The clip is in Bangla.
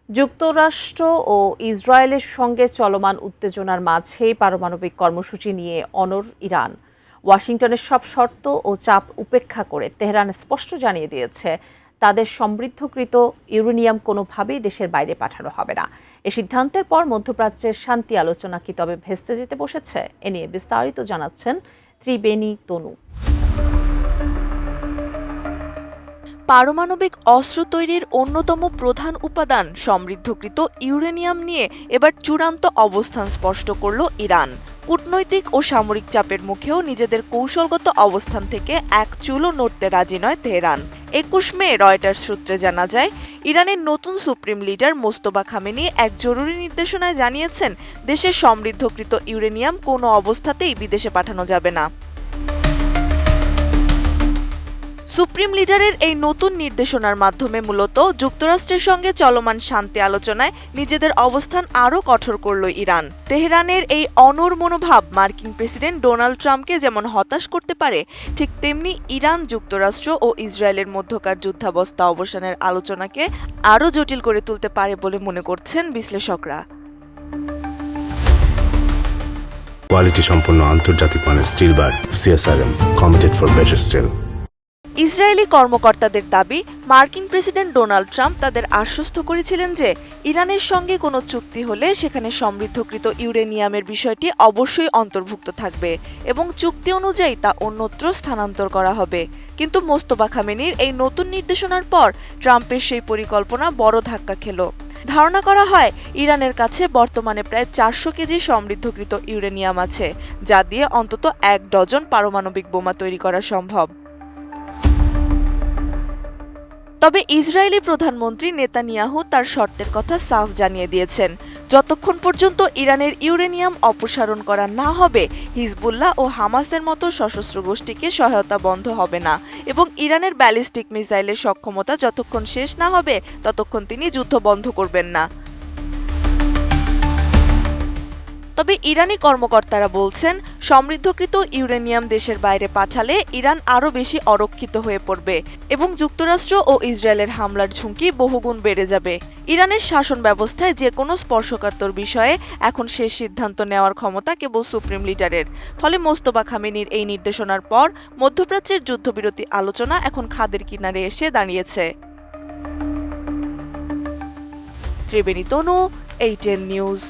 যুক্তরাষ্ট্র ও ইসরায়েলের সঙ্গে চলমান উত্তেজনার মাঝেই পারমাণবিক কর্মসূচি নিয়ে অনড় ইরান। ওয়াশিংটনের সব শর্ত ও চাপ উপেক্ষা করে তেহরান স্পষ্ট জানিয়ে দিয়েছে, তাদের সমৃদ্ধকৃত ইউরেনিয়াম কোনোভাবেই দেশের বাইরে পাঠানো হবে না। এ সিদ্ধান্তের পর মধ্যপ্রাচ্যের শান্তি আলোচনা কি তবে ভেস্তে যেতে বসেছে? এ নিয়ে বিস্তারিত জানাচ্ছেন ত্রিবেণী তনু। পারমাণবিক অস্ত্র তৈরির অন্যতম প্রধান উপাদান সমৃদ্ধকৃত ইউরেনিয়াম নিয়ে এবার চূড়ান্ত অবস্থান স্পষ্ট করল ইরান। কূটনৈতিক ও সামরিক চাপের মুখেও নিজেদের কৌশলগত অবস্থান থেকে এক চুলও নড়তে রাজি নয় তেহরান। ২১ মে রয়টার্স সূত্রে জানা যায়, ইরানের নতুন সুপ্রিম লিডার মোস্তফা খামেনি এক জরুরি নির্দেশনায় জানিয়েছেন, দেশের সমৃদ্ধকৃত ইউরেনিয়াম কোনো অবস্থাতেই বিদেশে পাঠানো যাবে না। সুপ্রিম লিডারের এই নতুন নির্দেশনার মাধ্যমে মূলত যুক্তরাষ্ট্রের সঙ্গে চলমান শান্তি আলোচনায় নিজেদের অবস্থান আরও কঠোর করল ইরান। তেহরানের এই অনড় মনোভাব মার্কিন প্রেসিডেন্ট ডোনাল্ড ট্রাম্পকে যেমন হতাশ করতে পারে, ঠিক তেমনি ইরান, যুক্তরাষ্ট্র ও ইসরায়েলের মধ্যকার যুদ্ধাবস্থা অবসানের আলোচনাকে আরও জটিল করে তুলতে পারে বলে মনে করছেন বিশ্লেষকরা। কোয়ালিটি সম্পন্ন আন্তর্জাতিক মানের still bar CSRM, committed for better still. Israeli কর্মকর্তাদের দাবি, মার্কিন প্রেসিডেন্ট ডোনাল্ড ট্রাম্প তাদের আশ্বস্ত করেছিলেন যে ইরানের সঙ্গে কোনো চুক্তি হলে সেখানে সমৃদ্ধকৃত ইউরেনিয়ামের বিষয়টি অবশ্যই অন্তর্ভুক্ত থাকবে এবং চুক্তি অনুযায়ী তা অন্যত্র স্থানান্তর করা হবে। কিন্তু মোস্তফা খামেনির এই নতুন নির্দেশনার পর ট্রাম্পের সেই পরিকল্পনা বড় ধাক্কা খেল। ধারণা করা হয়, ইরানের কাছে বর্তমানে প্রায় 400 কেজি সমৃদ্ধকৃত ইউরেনিয়াম আছে, যা দিয়ে অন্তত 1 ডজন পারমাণবিক বোমা তৈরি করা সম্ভব। তবে ইসরায়েলি প্রধানমন্ত্রী নেতানিয়াহু তার শর্তের কথা সাফ জানিয়ে দিয়েছেন, যতক্ষণ পর্যন্ত ইরানের ইউরেনিয়াম অপসারণ করা না হবে, হিজবুল্লাহ ও হামাসের মতো সশস্ত্র গোষ্ঠীকে সহায়তা বন্ধ হবে না এবং ইরানের ব্যালিস্টিক মিসাইলের সক্ষমতা যতক্ষণ শেষ না হবে ততক্ষণ তিনি যুদ্ধ বন্ধ করবেন না। তবে ইরানি কর্মকর্তারা বলছেন, সমৃদ্ধকৃত ইউরেনিয়াম দেশের বাইরে পাঠালে ইরান আরও বেশি অরক্ষিত হয়ে পড়বে এবং যুক্তরাষ্ট্র ও ইসরায়েলের হামলার ঝুঁকি বহুগুণ বেড়ে যাবে। ইরানের শাসন ব্যবস্থায় যে কোনো স্পর্শকাতর বিষয়ে এখন শেষ সিদ্ধান্ত নেওয়ার ক্ষমতা কেবল সুপ্রিম লিডারের। ফলে মোস্তফা খামেনির এই নির্দেশনার পর মধ্যপ্রাচ্যের যুদ্ধবিরতি আলোচনা এখন খাদের কিনারে এসে দাঁড়িয়েছে। ত্রিবেণী তনু, ATN নিউজ।